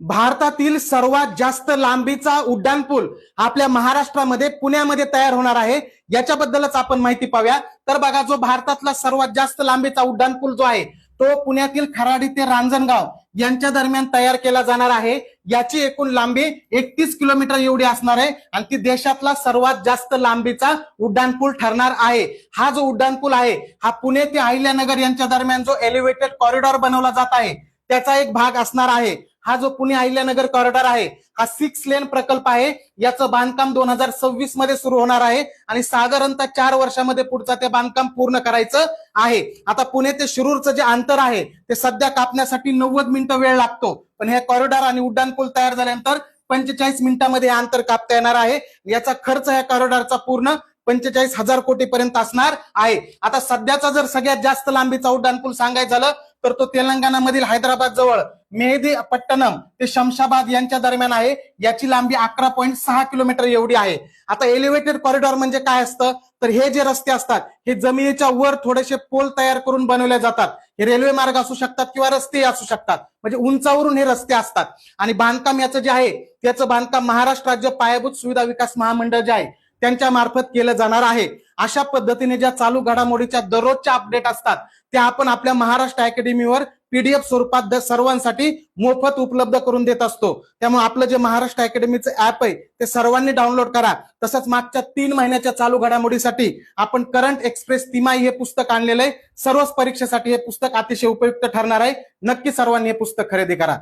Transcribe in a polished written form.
भारतातील सर्वात जास्त लांबीचा उड्डाणपूल आपल्या महाराष्ट्रामध्ये पुण्यामध्ये तयार होणार आहे। याच्याबद्दलच आपण माहिती पाहूया। तर बघा, जो भारतातला सर्वात जास्त लांबीचा उड्डाणपूल जो आहे तो पुण्यातील खराडी ते रांजणगाव यांच्या दरम्यान तयार केला जाणार आहे। याची एकूण लांबी 31 किलोमीटर एवढी असणार आहे आणि ती देशातला सर्वात जास्त लांबीचा उड्डाणपूल ठरणार आहे। हा जो उड्डाणपूल आहे हा पुणे ते अहिल्यानगर यांच्या दरम्यान जो एलिव्हेटेड कॉरिडॉर बनवला जात आहे त्याचा एक भाग असणार आहे। हा जो पुणे अहिल्यानगर कॉरिडॉर आहे हा 6 लेन प्रकल्प आहे। याचं बांधकाम 2026 मध्ये सुरू होणार आहे आणि साधारणतः 4 वर्षामध्ये पुढचा ते बांधकाम पूर्ण करायचं आहे। आता पुणे ते शिरूरचं जे अंतर आहे ते सध्या कापण्यासाठी 90 मिनिटं वेळ लागतो, पण हे कॉरिडॉर आणि उड्डाणपूल तयार झाल्यानंतर 45 मिनिटांमध्ये अंतर कापता येणार आहे। याचा खर्च या कॉरिडॉरचा पूर्ण 45,000 कोटी पर्यंत असणार आहे। आता सध्याचा जर सगळ्यात जास्त लांबीचा उड्डाणपूल सांगायचं झालं तर तो तेलंगणामधील हैदराबाद जवळ मेहदीपट्टणम ते शमशाबाद यांच्या दरम्यान आहे। याची लांबी 11.6 किलोमीटर एवढी आहे। आता एलिव्हेटेड कॉरिडॉर म्हणजे काय असतं, तर हे जे रस्ते असतात हे जमिनीच्या वर थोडेसे पोल तयार करून बनवले जातात। हे रेल्वे मार्ग असू शकतात किंवा रस्ते असू शकतात, म्हणजे उंचावरून हे रस्ते असतात। आणि बांधकाम याचं जे आहे त्याचं बांधकाम महाराष्ट्र राज्य पायाभूत सुविधा विकास महामंडळ जे आहे त्यांच्या मार्फत केलं जाणार आहे। अशा पद्धतीने ज्या चालू घडामोडीच्या दररोजच्या अपडेट असतात त्या आपण आपल्या महाराष्ट्र अकॅडमीवर PDF स्वरूपात सर्वांसाठी मोफत उपलब्ध करून देत असतो। त्यामुळे आपलं जे महाराष्ट्र अकॅडमीचं ऍप आहे ते सर्वांनी डाउनलोड करा। तसंच मागच्या 3 महिन्याच्या चालू घडामोडीसाठी आपण करंट एक्सप्रेस तिमाही हे पुस्तक आणलेलं आहे। सर्वच परीक्षेसाठी हे पुस्तक अतिशय उपयुक्त ठरणार आहे। नक्की सर्वांनी हे पुस्तक खरेदी करा।